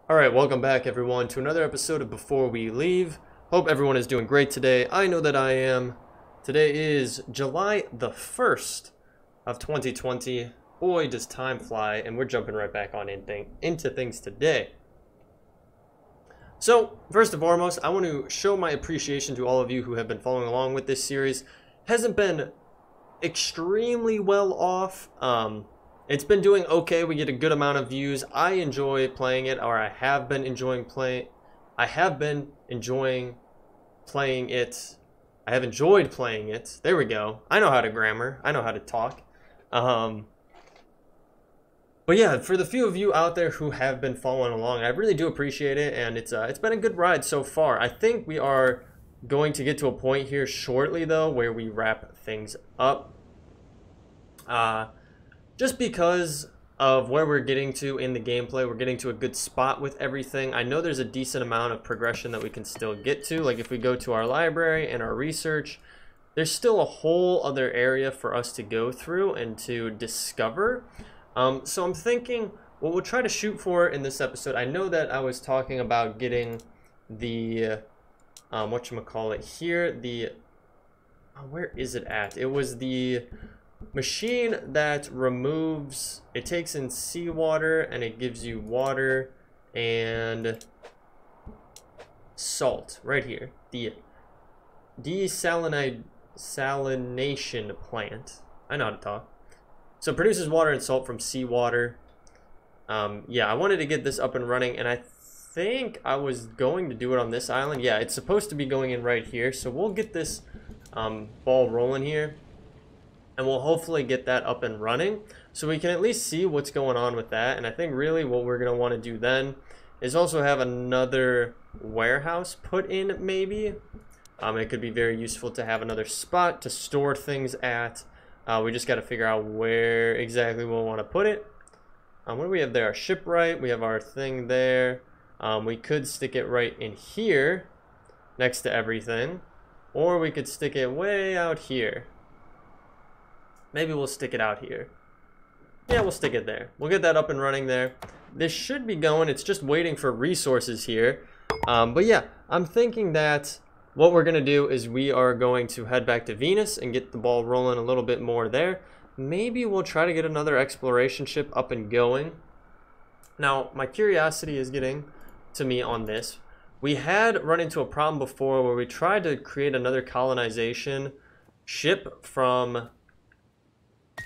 Alright, welcome back everyone to another episode of Before We Leave. Hope everyone is doing great today. I know that I am. Today is July the 1st of 2020. Boy, does time fly, and we're jumping right back on into things today. So, first and foremost, I want to show my appreciation to all of you who have been following along with this series. Hasn't been extremely well off. It's been doing okay. We get a good amount of views. I enjoy playing it, or I have been enjoying playing. I have enjoyed playing it. There we go. I know how to grammar. I know how to talk. But yeah, for the few of you out there who have been following along, I really do appreciate it, and it's been a good ride so far. I think we are going to get to a point here shortly, though, where we wrap things up. Just because of where we're getting to in the gameplay, we're getting to a good spot with everything. I know there's a decent amount of progression that we can still get to. Like if we go to our library and our research, there's still a whole other area for us to go through and to discover. So I'm thinking what we'll try to shoot for in this episode. I know that I was talking about getting the, whatchamacallit here, the, where is it at? It was the machine that removes, it takes in seawater and it gives you water and salt right here. The desalination plant. I know how to talk. So it produces water and salt from seawater. Yeah, I wanted to get this up and running, and I think I was going to do it on this island. Yeah, it's supposed to be going in right here, so we'll get this ball rolling here. And we'll hopefully get that up and running so we can at least see what's going on with that. And I think really what we're going to want to do then is also have another warehouse put in maybe. It could be very useful to have another spot to store things at. We just got to figure out where exactly we'll want to put it. What do we have there? Our shipwright. We have our thing there. We could stick it right in here next to everything. Or we could stick it way out here. Maybe we'll stick it out here. Yeah, we'll stick it there. We'll get that up and running there. This should be going. It's just waiting for resources here. But yeah, I'm thinking that what we're going to do is we are going to head back to Venus and get the ball rolling a little bit more there. Maybe we'll try to get another exploration ship up and going. Now, my curiosity is getting to me on this. We had run into a problem before where we tried to create another colonization ship from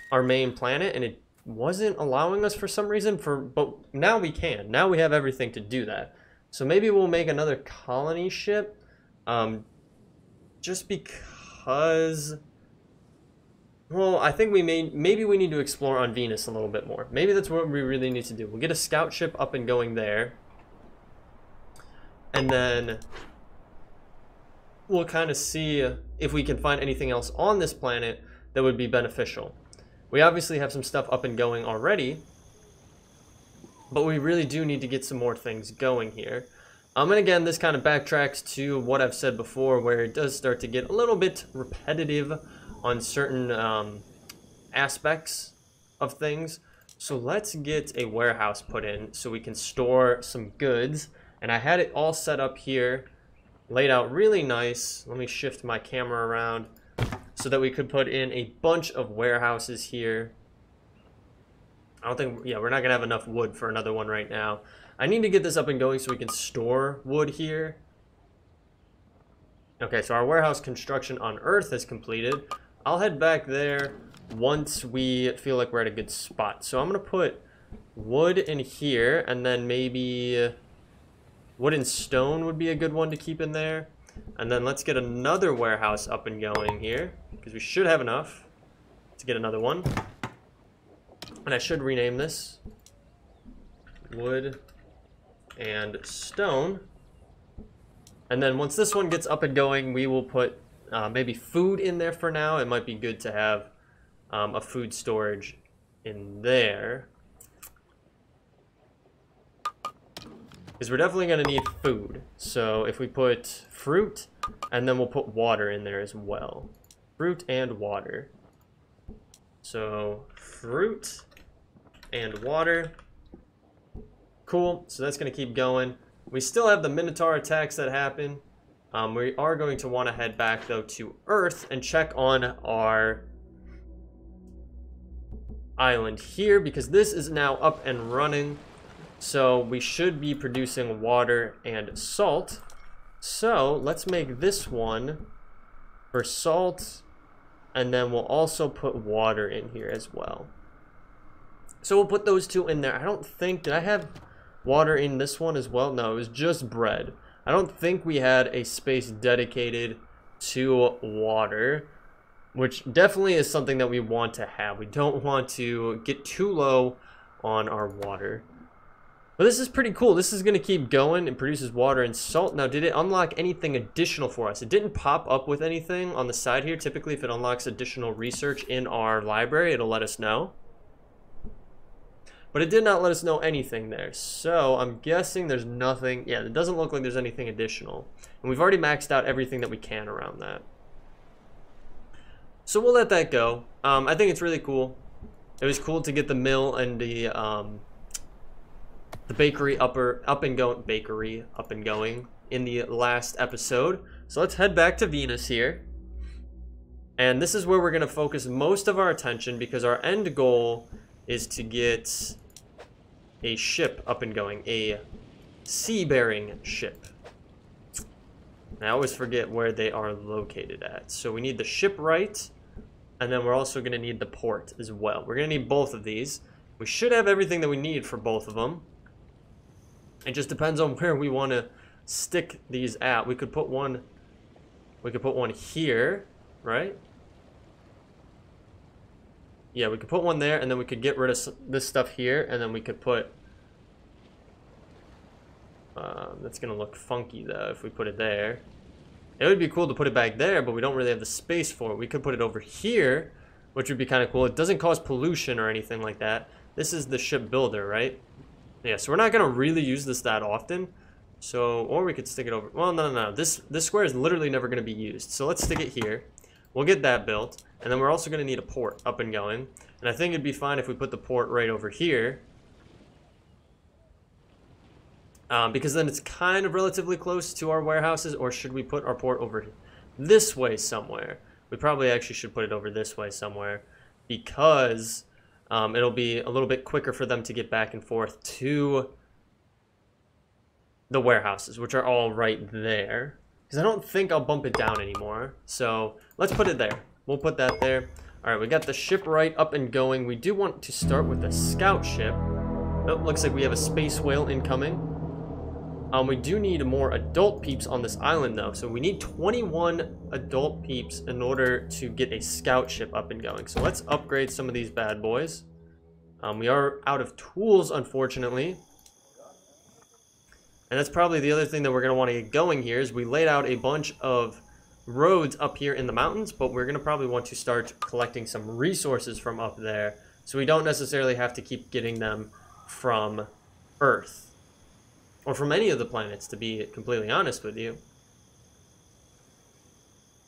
our main planet, and it wasn't allowing us for some reason. But now we can. Now we have everything to do that. So maybe we'll make another colony ship, just because. Well, I think maybe we need to explore on Venus a little bit more. Maybe that's what we really need to do. We'll get a scout ship up and going there, and then we'll kind of see if we can find anything else on this planet that would be beneficial. We obviously have some stuff up and going already, but we really do need to get some more things going here. And again, this kind of backtracks to what I've said before, where it does start to get a little bit repetitive on certain aspects of things. So let's get a warehouse put in so we can store some goods. And I had it all set up here, laid out really nice. Let me shift my camera around so that we could put in a bunch of warehouses here. I don't think, yeah, we're not gonna have enough wood for another one right now. I need to get this up and going so we can store wood here. Okay, so our warehouse construction on Earth is completed. I'll head back there once we feel like we're at a good spot. So I'm gonna put wood in here, and then maybe wood and stone would be a good one to keep in there. And then let's get another warehouse up and going here, because we should have enough to get another one. And I should rename this wood and stone. And then once this one gets up and going, we will put maybe food in there for now. It might be good to have a food storage in there, because we're definitely going to need food. So if we put fruit, and then we'll put water in there as well. Fruit and water. So fruit and water. Cool, so that's going to keep going. We still have the Minotaur attacks that happen. We are going to want to head back, though, to Earth and check on our island here, because this is now up and running. So we should be producing water and salt. So let's make this one for salt, and then we'll also put water in here as well. So we'll put those two in there. I don't think, did I have water in this one as well? No, it was just bread. I don't think we had a space dedicated to water, which definitely is something that we want to have. We don't want to get too low on our water. But this is pretty cool. This is going to keep going. It produces water and salt. Now, did it unlock anything additional for us? It didn't pop up with anything on the side here. Typically, if it unlocks additional research in our library, it'll let us know. But it did not let us know anything there. So I'm guessing there's nothing. Yeah, it doesn't look like there's anything additional. And we've already maxed out everything that we can around that. So we'll let that go. I think it's really cool. It was cool to get the mill and the bakery up and going in the last episode. So let's head back to Venus here. And this is where we're going to focus most of our attention, because our end goal is to get a ship up and going, a sea-bearing ship. And I always forget where they are located at. So we need the shipwright, and then we're also going to need the port as well. We're going to need both of these. We should have everything that we need for both of them. It just depends on where we want to stick these at. We could put one here, right? Yeah, we could put one there, and then we could get rid of this stuff here, and then we could put... that's going to look funky, though, if we put it there. It would be cool to put it back there, but we don't really have the space for it. We could put it over here, which would be kind of cool. It doesn't cause pollution or anything like that. This is the ship builder, right? Yeah, so we're not going to really use this that often. So, or we could stick it over... Well, no. This square is literally never going to be used. So let's stick it here. We'll get that built. And then we're also going to need a port up and going. And I think it'd be fine if we put the port right over here. Because then it's kind of relatively close to our warehouses. Or should we put our port over this way somewhere? We probably actually should put it over this way somewhere. Because it'll be a little bit quicker for them to get back and forth to the warehouses, which are all right there. Because I don't think I'll bump it down anymore. So let's put it there. We'll put that there. All right, we got the shipwright up and going. We do want to start with a scout ship. Oh, looks like we have a space whale incoming. We do need more adult peeps on this island, though. So we need 21 adult peeps in order to get a scout ship up and going. So let's upgrade some of these bad boys. We are out of tools, unfortunately. And that's probably the other thing that we're going to want to get going here is we laid out a bunch of roads up here in the mountains, but we're going to probably want to start collecting some resources from up there, so we don't necessarily have to keep getting them from Earth or from any of the planets, to be completely honest with you.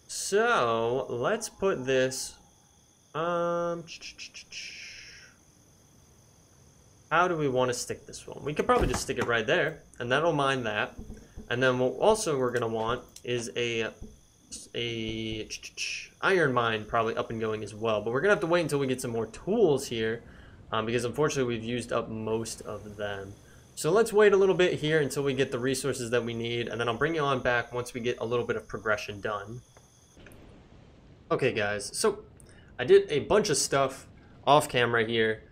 So let's put this how do we want to stick this one? We could probably just stick it right there, and that'll mind that. And then what also we're going to want is a iron mine probably up and going as well, but we're gonna have to wait until we get some more tools here, because unfortunately we've used up most of them. So let's wait a little bit here until we get the resources that we need, and then I'll bring you on back once we get a little bit of progression done. Okay guys, so I did a bunch of stuff off camera here.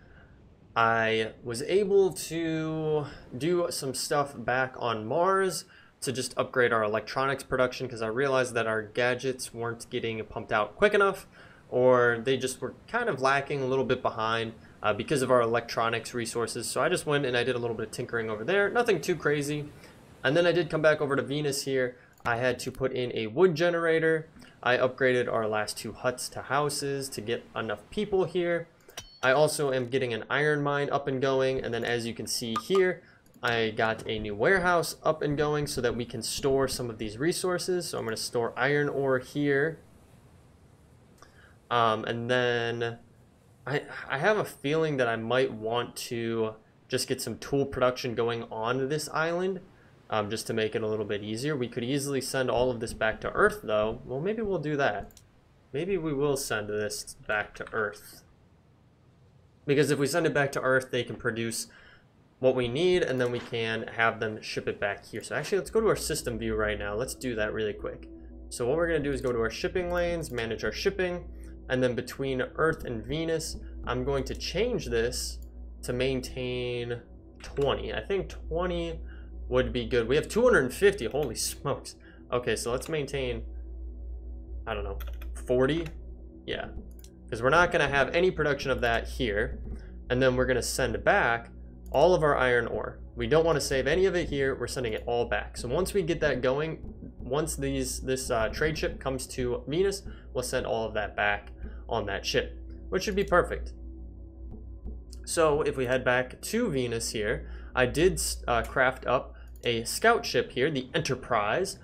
I was able to do some stuff back on Mars to just upgrade our electronics production, because I realized that our gadgets weren't getting pumped out quick enough, or they just were kind of lacking a little bit behind because of our electronics resources. So I just went and I did a little bit of tinkering over there, nothing too crazy. And then I did come back over to Venus here. I had to put in a wood generator. I upgraded our last 2 huts to houses to get enough people here. I also am getting an iron mine up and going, and then as you can see here, I got a new warehouse up and going so that we can store some of these resources. So I'm going to store iron ore here. And then I have a feeling that I might want to just get some tool production going on this island, just to make it a little bit easier. We could easily send all of this back to Earth, though. Well, maybe we'll do that. Maybe we will send this back to Earth. Because if we send it back to Earth, they can produce what we need, and then we can have them ship it back here. So actually, let's go to our system view right now. Let's do that really quick. So what we're going to do is go to our shipping lanes, manage our shipping, and then between Earth and Venus, I'm going to change this to maintain 20. I think 20 would be good. We have 250. Holy smokes. Okay, so let's maintain, I don't know, 40? Yeah. Because we're not going to have any production of that here. And then we're going to send back all of our iron ore. We don't want to save any of it here. We're sending it all back. So once we get that going, once this trade ship comes to Venus, we'll send all of that back on that ship, which should be perfect. So if we head back to Venus here, I did craft up a scout ship here, the Enterprise,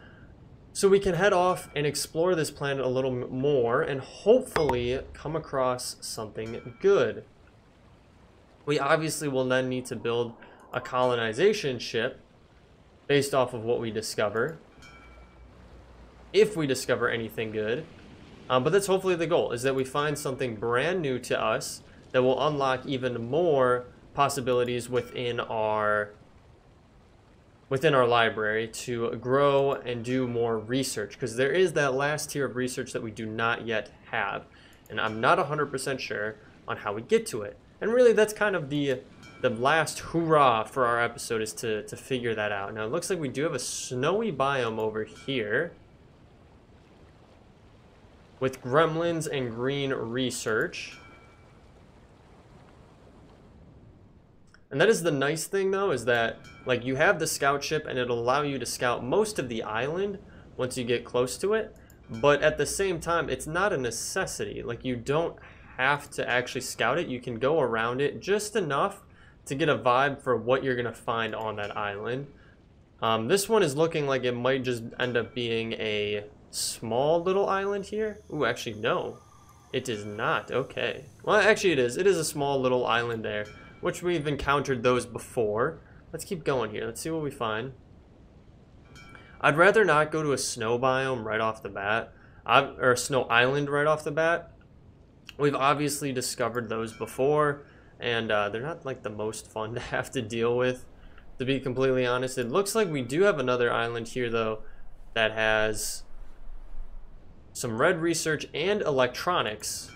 so we can head off and explore this planet a little more and hopefully come across something good. We obviously will then need to build a colonization ship based off of what we discover, if we discover anything good. But that's hopefully the goal, is that we find something brand new to us that will unlock even more possibilities within our library to grow and do more research, because there is that last tier of research that we do not yet have, and I'm not 100% sure on how we get to it. And really, that's kind of the last hurrah for our episode, is to figure that out. Now, it looks like we do have a snowy biome over here with gremlins and green research. And that is the nice thing, though, is that, like, you have the scout ship and it'll allow you to scout most of the island once you get close to it. But at the same time, it's not a necessity. Like, you don't have to actually scout it. You can go around it just enough to get a vibe for what you're going to find on that island. This one is looking like it might just end up being a small little island here. Ooh, actually, no. It is not. Okay. Well, actually, it is. It is a small little island there, which we've encountered those before. Let's keep going here. Let's see what we find. I'd rather not go to a snow biome right off the bat, or a snow island right off the bat. We've obviously discovered those before, and they're not like the most fun to have to deal with, to be completely honest. It looks like we do have another island here, though, that has some red research and electronics.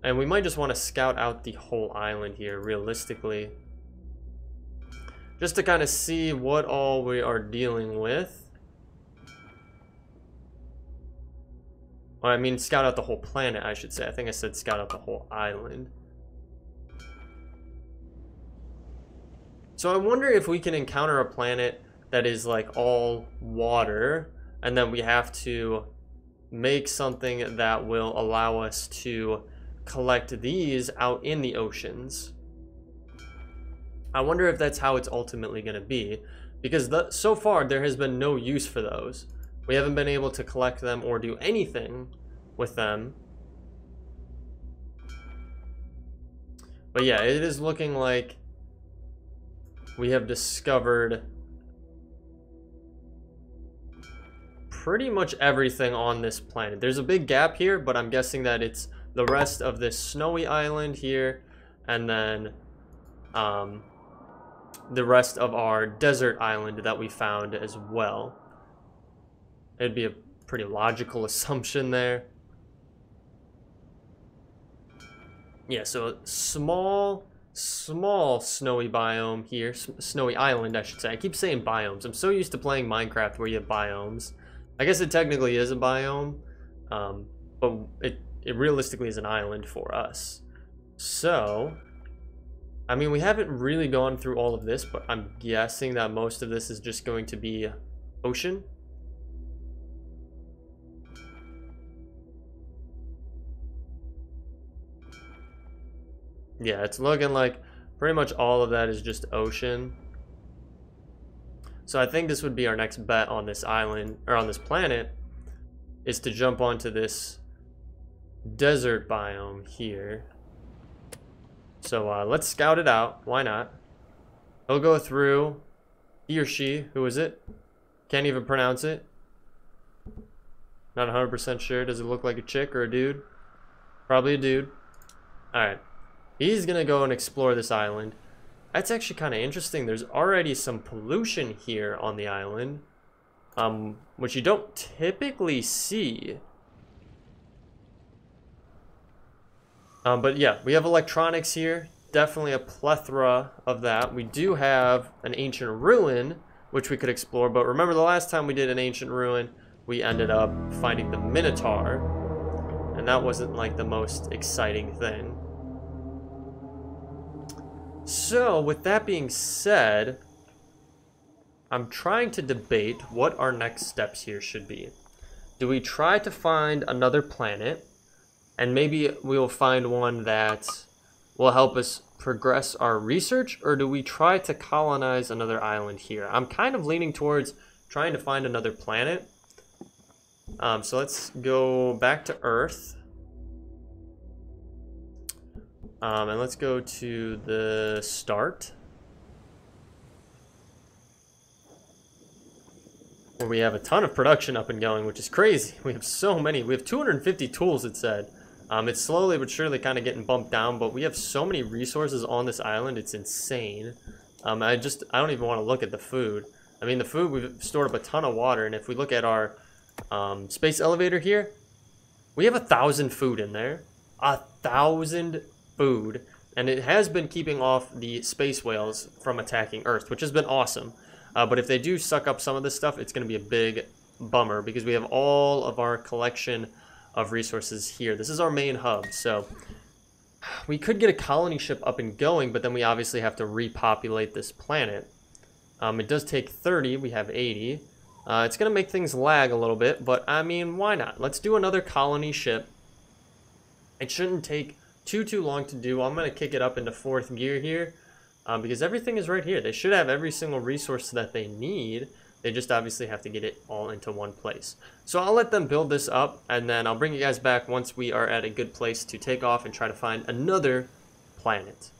And we might just want to scout out the whole island here, realistically, just to kind of see what all we are dealing with. Or, I mean, scout out the whole planet, I should say. I think I said scout out the whole island. So I wonder if we can encounter a planet that is like all water, and then we have to make something that will allow us to collect these out in the oceans. I wonder if that's how it's ultimately going to be, because so far there has been no use for those. We haven't been able to collect them or do anything with them. But yeah, it is looking like we have discovered pretty much everything on this planet. There's a big gap here, but I'm guessing that it's the rest of this snowy island here, and then the rest of our desert island that we found as well. It'd be a pretty logical assumption there. Yeah, so small snowy biome here. Snowy island, I should say. I keep saying biomes. I'm so used to playing Minecraft where you have biomes. I guess it technically is a biome, but it realistically is an island for us. So, I mean, we haven't really gone through all of this, but I'm guessing that most of this is just going to be ocean. Yeah, it's looking like pretty much all of that is just ocean. So I think this would be our next bet on this island, or on this planet, is to jump onto this desert biome here. So let's scout it out. Why not? He'll go through. He or she. Who is it? Can't even pronounce it. Not 100% sure. Does it look like a chick or a dude? Probably a dude. Alright. He's gonna go and explore this island. That's actually kind of interesting. There's already some pollution here on the island. Which you don't typically see. But yeah, we have electronics here. Definitely a plethora of that. We do have an ancient ruin, which we could explore. But remember the last time we did an ancient ruin, we ended up finding the Minotaur. And that wasn't like the most exciting thing. So, with that being said, I'm trying to debate what our next steps here should be. Do we try to find another planet, and maybe we'll find one that will help us progress our research, or do we try to colonize another island here? I'm kind of leaning towards trying to find another planet. So let's go back to Earth. And let's go to the start. Where we have a ton of production up and going, which is crazy. We have so many. We have 250 tools, it said. It's slowly but surely kind of getting bumped down, but we have so many resources on this island, it's insane. I don't even want to look at the food. I mean, the food, we've stored up a ton of water, and if we look at our space elevator here, we have 1,000 food in there. 1,000 food, and it has been keeping off the space whales from attacking Earth, which has been awesome. But if they do suck up some of this stuff, it's going to be a big bummer because we have all of our collection of resources here. This is our main hub, so we could get a colony ship up and going, but then we obviously have to repopulate this planet. It does take 30, we have 80. It's going to make things lag a little bit, but I mean, why not? Let's do another colony ship. It shouldn't take too long to do. I'm going to kick it up into 4th gear here because everything is right here. They should have every single resource that they need. They just obviously have to get it all into one place. So I'll let them build this up, and then I'll bring you guys back once we are at a good place to take off and try to find another planet.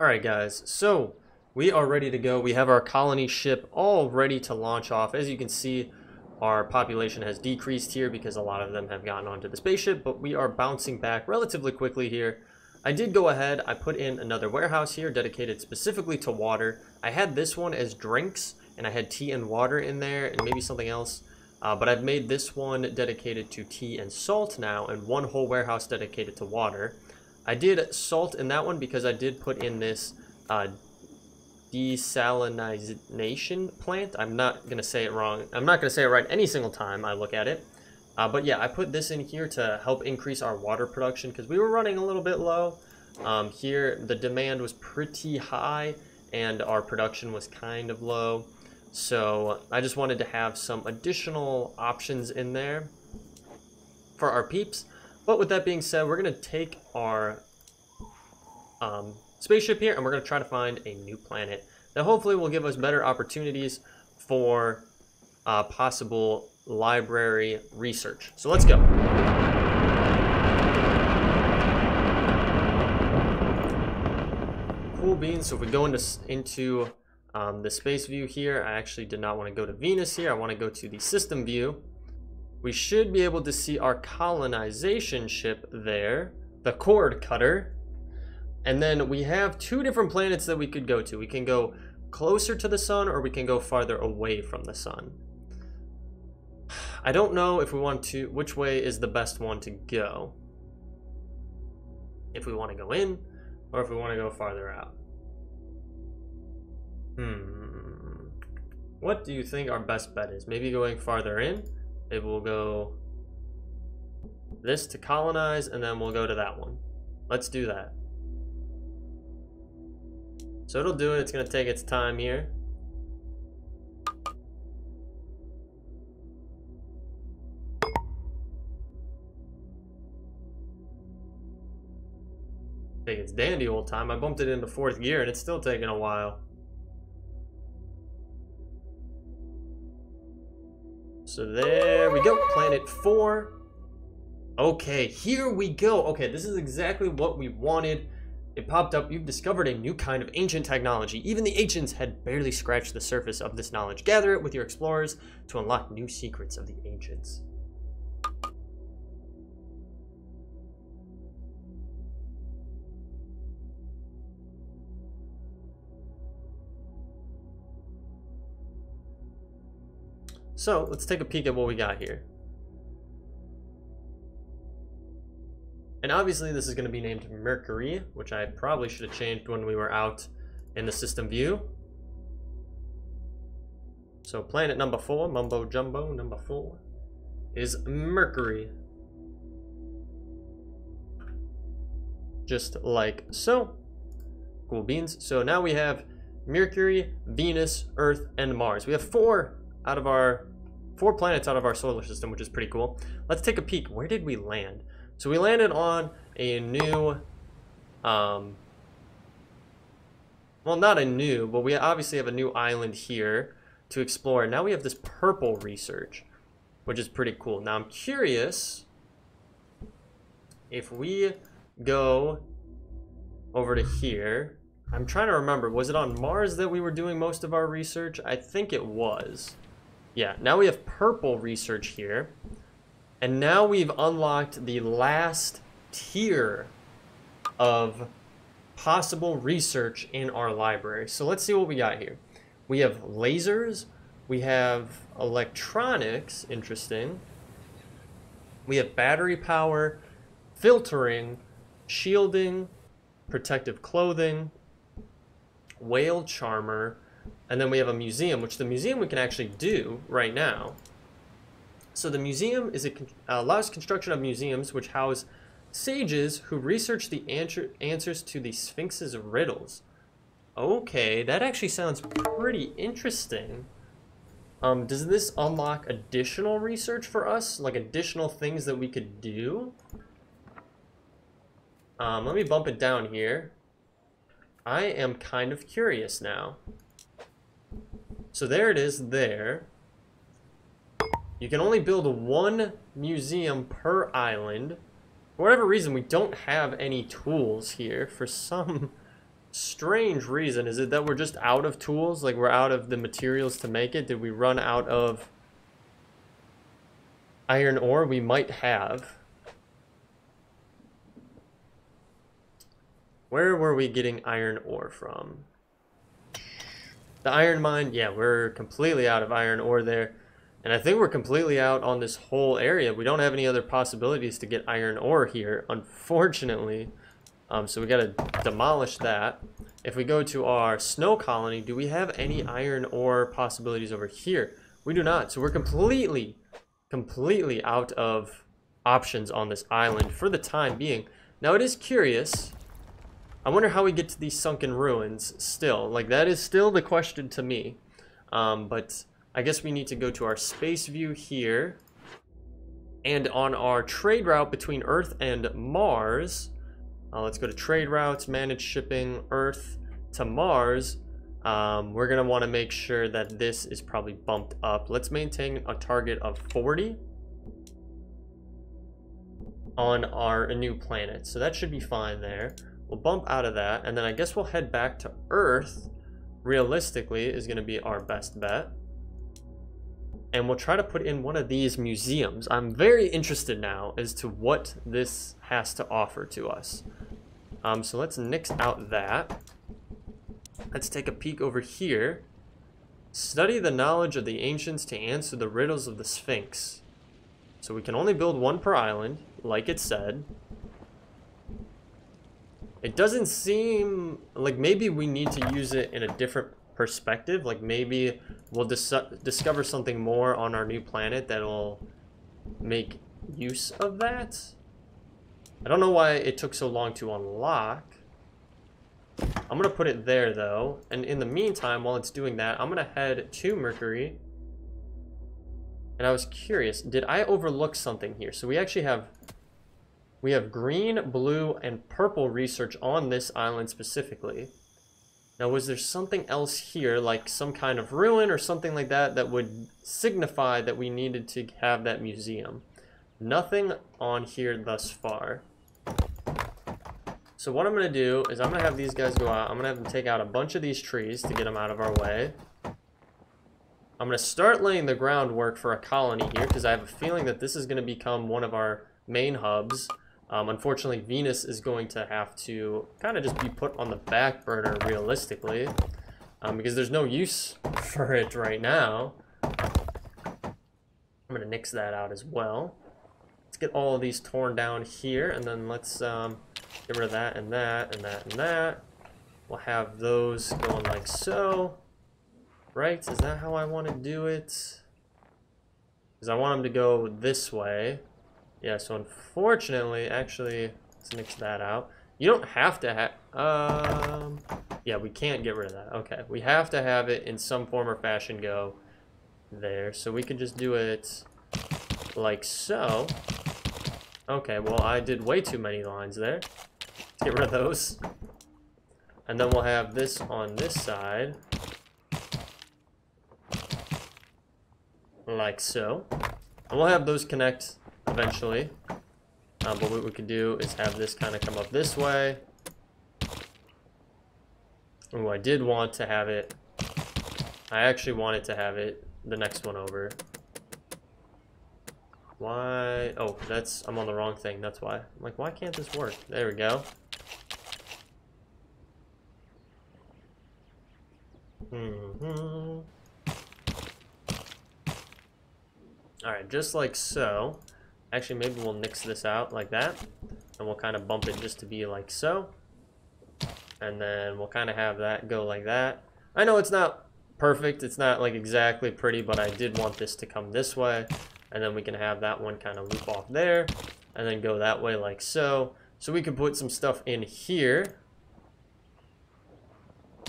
Alright guys, so we are ready to go. We have our colony ship all ready to launch off. As you can see, our population has decreased here because a lot of them have gotten onto the spaceship, but we are bouncing back relatively quickly here. I did go ahead, I put in another warehouse here dedicated specifically to water. I had this one as drinks, and I had tea and water in there, and maybe something else. But I've made this one dedicated to tea and salt now, and one whole warehouse dedicated to water. I did salt in that one because I did put in this desalination plant. I'm not going to say it wrong. I'm not going to say it right any single time I look at it. But yeah, I put this in here to help increase our water production because we were running a little bit low. Here, the demand was pretty high and our production was kind of low. So I just wanted to have some additional options in there for our peeps. But with that being said, we're going to take our spaceship here and we're going to try to find a new planet that hopefully will give us better opportunities for possible library research. So let's go. Cool beans. So if we go into the space view here, I actually did not want to go to Venus here. I want to go to the system view. We should be able to see our colonization ship there, the cord cutter. And then we have 2 different planets that we could go to. We can go closer to the sun or we can go farther away from the sun. I don't know if we want to, which way is the best one to go. If we want to go in or if we want to go farther out. What do you think our best bet is? Maybe going farther in. Maybe we'll go this to colonize and then we'll go to that one. Let's do that. So it'll do it. It's going to take its time here. Take its dandy old time. I bumped it into 4th gear and it's still taking a while. So there we go, planet 4. Okay, here we go. Okay, this is exactly what we wanted. It popped up, "You've discovered a new kind of ancient technology. Even the ancients had barely scratched the surface of this knowledge. Gather it with your explorers to unlock new secrets of the ancients." So let's take a peek at what we got here. And obviously this is going to be named Mercury, which I probably should have changed when we were out in the system view. So planet number 4, mumbo jumbo number 4, is Mercury. Just like so. Cool beans. So now we have Mercury, Venus, Earth, and Mars. We have 4 planets out of our solar system, which is pretty cool. Let's take a peek. Where did we land? So we landed on a new, well, not a new, but we obviously have a new island here to explore. Now we have this purple research, which is pretty cool. Now I'm curious if we go over to here. I'm trying to remember, was it on Mars that we were doing most of our research? I think it was. Yeah, now we have purple research here. And now we've unlocked the last tier of possible research in our library. So let's see what we got here. We have lasers, we have electronics, interesting. We have battery power, filtering, shielding, protective clothing, whale charmer, and then we have a museum, which the museum we can actually do right now. So the museum allows construction of museums which house sages who research the answers to the Sphinx's riddles. Okay, that actually sounds pretty interesting. Does this unlock additional research for us? Like additional things that we could do? Let me bump it down here. I am kind of curious now. So there it is there. You can only build 1 museum per island. For whatever reason, we don't have any tools here. For some strange reason. Is it that we're just out of tools? Like we're out of the materials to make it? Did we run out of iron ore? We might have. Where were we getting iron ore from? The iron mine? Yeah, we're completely out of iron ore there. And I think we're completely out on this whole area. We don't have any other possibilities to get iron ore here, unfortunately. So we gotta demolish that. If we go to our snow colony, do we have any iron ore possibilities over here? We do not. So we're completely out of options on this island for the time being. Now it is curious. I wonder how we get to these sunken ruins still. Like that is still the question to me. But I guess we need to go to our space view here. And on our trade route between Earth and Mars, let's go to trade routes, manage shipping, Earth to Mars. We're going to want to make sure that this is probably bumped up. Let's maintain a target of 40 on our new planet. So that should be fine there. We'll bump out of that. And then I guess we'll head back to Earth. Realistically is going to be our best bet. And we'll try to put in one of these museums. I'm very interested now as to what this has to offer to us. So let's nix out that. Let's take a peek over here. Study the knowledge of the ancients to answer the riddles of the Sphinx. So we can only build 1 per island, like it said. It doesn't seem like maybe we need to use it in a different perspective. Like maybe we'll discover something more on our new planet that'll make use of that. I don't know why it took so long to unlock. I'm gonna put it there though, and in the meantime, while it's doing that, I'm gonna head to Mercury. And I was curious, did I overlook something here? So we actually have green, blue, and purple research on this island specifically. Now, was there something else here, like some kind of ruin or something like that, that would signify that we needed to have that museum? Nothing on here thus far. So what I'm going to do is I'm going to have these guys go out. I'm going to have them take out a bunch of these trees to get them out of our way. I'm going to start laying the groundwork for a colony here because I have a feeling that this is going to become one of our main hubs. Unfortunately, Venus is going to have to kind of just be put on the back burner realistically because there's no use for it right now. I'm going to nix that out as well. Let's get all of these torn down here, and then let's get rid of that and that and that and that. We'll have those going like so. Right? Is that how I want to do it? Because I want them to go this way. Yeah, so unfortunately, actually, let's mix that out. You don't have to have... yeah, we can't get rid of that. Okay, we have to have it in some form or fashion go there. So we could just do it like so. Okay, well, I did way too many lines there. Let's get rid of those. And then we'll have this on this side. Like so. And we'll have those connect eventually. But what we could do is have this kind of come up this way. Oh, I did want to have it. I actually wanted to have it the next one over. Why? Oh, I'm on the wrong thing. That's why. I'm like, why can't this work? There we go. Alright, just like so. Actually, maybe we'll nix this out like that. And we'll kind of bump it just to be like so. And then we'll kind of have that go like that. I know it's not perfect. It's not like exactly pretty, but I did want this to come this way. And then we can have that one kind of loop off there. And then go that way like so. So we can put some stuff in here.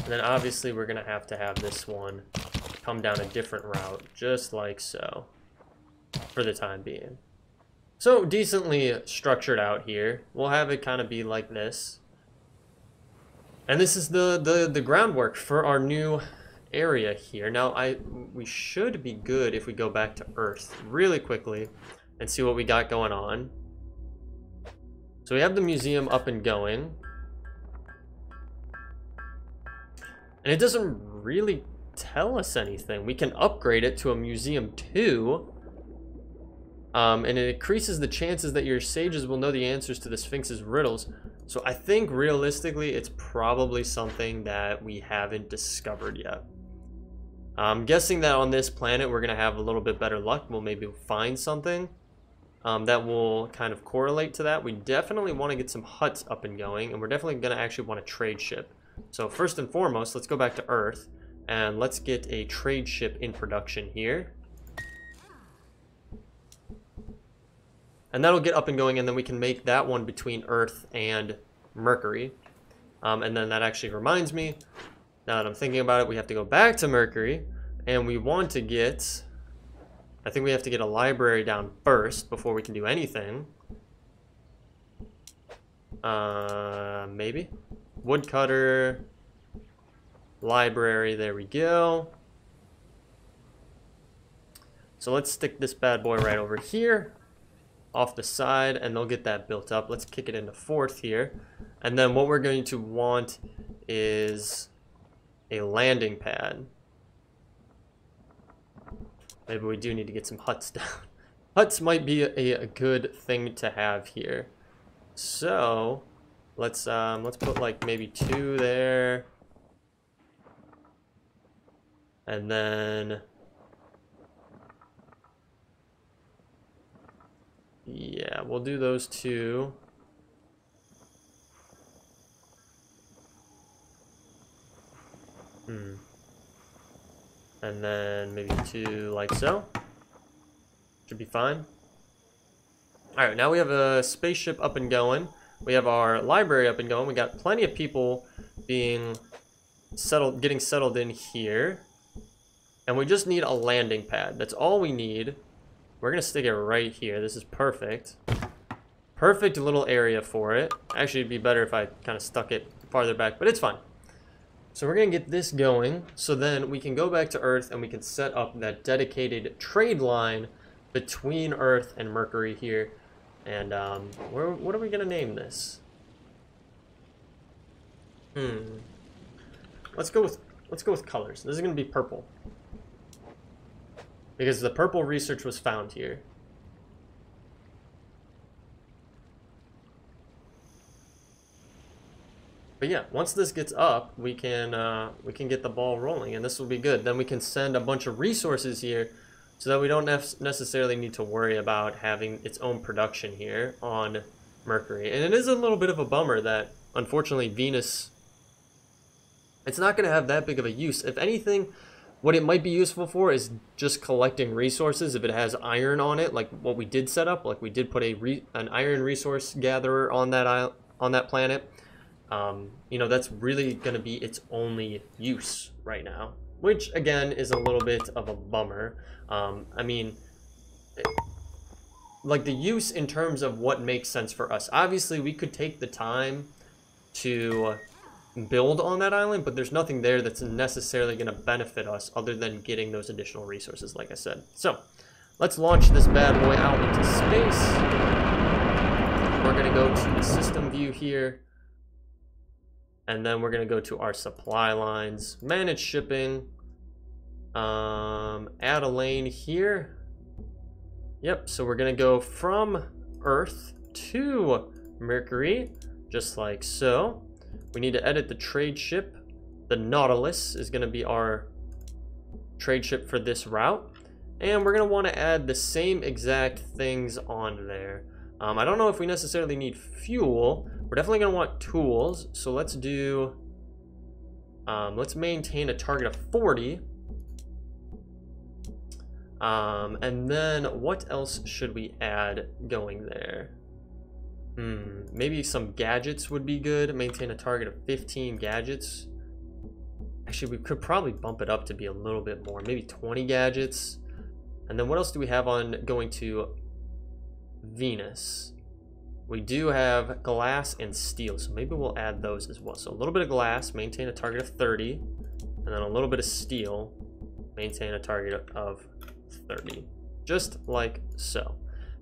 And then obviously we're going to have this one come down a different route. Just like so. For the time being. So decently structured out here. We'll have it kind of be like this. And this is the groundwork for our new area here. Now we should be good if we go back to Earth really quickly and see what we got going on. So we have the museum up and going. And it doesn't really tell us anything. We can upgrade it to a museum 2. And it increases the chances that your sages will know the answers to the Sphinx's riddles. So I think realistically it's probably something that we haven't discovered yet. I'm guessing that on this planet we're going to have a little bit better luck. We'll maybe find something that will kind of correlate to that. We definitely want to get some huts up and going, and we're definitely going to actually want a trade ship. So first and foremost, let's go back to Earth and let's get a trade ship in production here. And that'll get up and going, and then we can make that one between Earth and Mercury. And then that actually reminds me, now that I'm thinking about it, we have to go back to Mercury, and we want to get, I think we have to get a library down first before we can do anything. Maybe. Woodcutter, library, there we go. So let's stick this bad boy right over here. Off the side, and they'll get that built up. Let's kick it into 4th here. And then what we're going to want is a landing pad. Maybe we do need to get some huts down. Huts might be a good thing to have here. So let's put like maybe 2 there. And then yeah, we'll do those 2. And then maybe 2 like so. Should be fine. Alright, now we have a spaceship up and going. We have our library up and going. We got plenty of people being settled, getting settled in here. And we just need a landing pad. That's all we need. We're going to stick it right here. This is perfect. Perfect little area for it. Actually, it'd be better if I kind of stuck it farther back, but it's fine. So we're going to get this going, so then we can go back to Earth and we can set up that dedicated trade line between Earth and Mercury here. And what are we going to name this? Let's go with colors. This is gonna be purple. Because the purple research was found here. But yeah, once this gets up, we can get the ball rolling, and this will be good. Then we can send a bunch of resources here, so that we don't necessarily need to worry about having its own production here on Mercury. And it is a little bit of a bummer that, unfortunately, Venus, it's not going to have that big of a use. If anything, what it might be useful for is just collecting resources. If it has iron on it, like what we did set up, like we did put an iron resource gatherer on that planet. You know, that's really going to be its only use right now, which again is a little bit of a bummer. I mean, like the use in terms of what makes sense for us. Obviously, we could take the time to build on that island, but there's nothing there that's necessarily going to benefit us other than getting those additional resources, like I said. So let's launch this bad boy out into space. We're going to go to the system view here. And then we're going to go to our supply lines, manage shipping, add a lane here. Yep, so we're going to go from Earth to Mercury, just like so. We need to edit the trade ship. The Nautilus is going to be our trade ship for this route. And we're going to want to add the same exact things on there. I don't know if we necessarily need fuel. We're definitely going to want tools. So let's do, let's maintain a target of 40. And then what else should we add going there? Maybe some gadgets would be good. Maintain a target of 15 gadgets. Actually, we could probably bump it up to be a little bit more. Maybe 20 gadgets. And then what else do we have on going to Venus? We do have glass and steel, so maybe we'll add those as well. So a little bit of glass, maintain a target of 30, and then a little bit of steel, maintain a target of 30, just like so.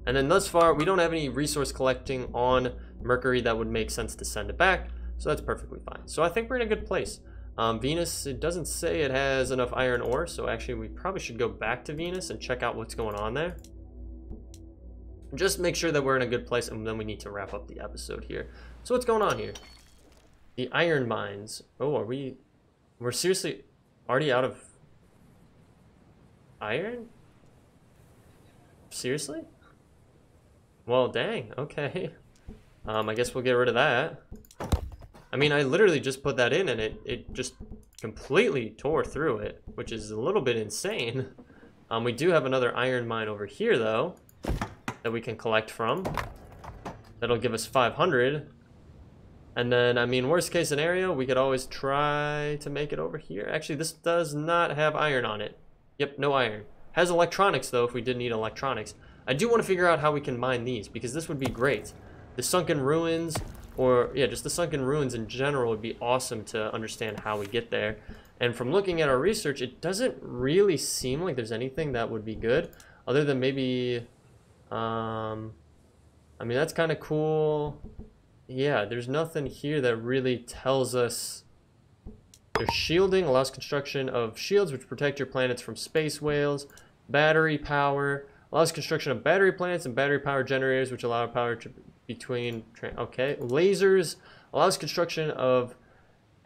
And then thus far, we don't have any resource collecting on Mercury that would make sense to send it back, so that's perfectly fine. So I think we're in a good place. Venus, it doesn't say it has enough iron ore, so actually we probably should go back to Venus and check out what's going on there. Just make sure that we're in a good place, and then we need to wrap up the episode here. So what's going on here? The iron mines. Oh, we're seriously already out of iron? Seriously? Well, dang, okay. I guess we'll get rid of that. I mean, I literally just put that in and it just completely tore through it, which is a little bit insane. We do have another iron mine over here, though, that we can collect from. That'll give us 500. And then, I mean, worst case scenario, we could always try to make it over here. Actually, this does not have iron on it. Yep, no iron. Has electronics, though, if we did need electronics. I do want to figure out how we can mine these, because this would be great. The sunken ruins, or yeah, just the sunken ruins in general would be awesome to understand how we get there. And from looking at our research, it doesn't really seem like there's anything that would be good, other than maybe, I mean, that's kind of cool. Yeah, there's nothing here that really tells us. There's shielding, allows construction of shields which protect your planets from space whales. Battery power, allows construction of battery plants and battery power generators which allow power to between, okay. Lasers, allows construction of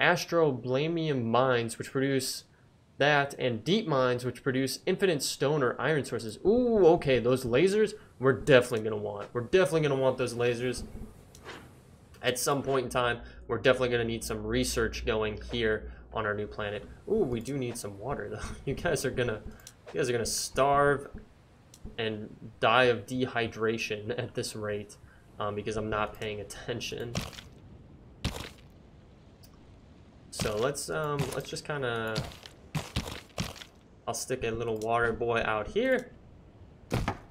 astroblamium mines which produce that, and deep mines which produce infinite stone or iron sources. Ooh, okay, those lasers we're definitely gonna want. We're definitely gonna want those lasers. At some point in time, we're definitely going to need some research going here on our new planet. Ooh, we do need some water, though. You guys are gonna starve and die of dehydration at this rate, because I'm not paying attention. So let's just kind of, I'll stick a little water boy out here,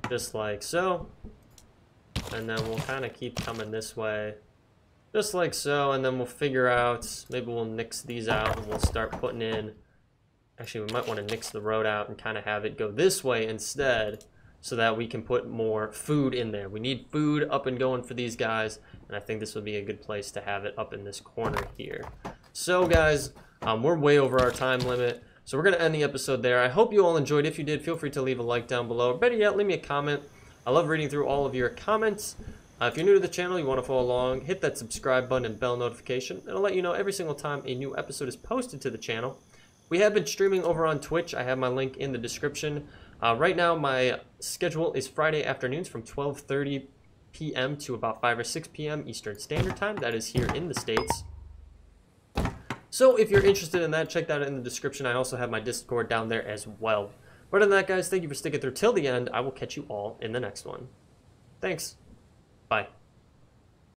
just like so, and then we'll kind of keep coming this way. Just like so, and then we'll figure out, maybe we'll nix these out and we'll start putting in, actually we might want to nix the road out and kind of have it go this way instead, so that we can put more food in there. We need food up and going for these guys, and I think this would be a good place to have it up in this corner here. So guys, we're way over our time limit, so we're going to end the episode there. I hope you all enjoyed. If you did, feel free to leave a like down below. Or better yet, leave me a comment. I love reading through all of your comments. If you're new to the channel, you want to follow along, hit that subscribe button and bell notification. It'll let you know every single time a new episode is posted to the channel. We have been streaming over on Twitch. I have my link in the description. Right now, my schedule is Friday afternoons from 12:30 p.m. to about 5 or 6 p.m. Eastern Standard Time. That is here in the States. So if you're interested in that, check that out in the description. I also have my Discord down there as well. But other than that, guys, thank you for sticking through till the end. I will catch you all in the next one. Thanks. Bye.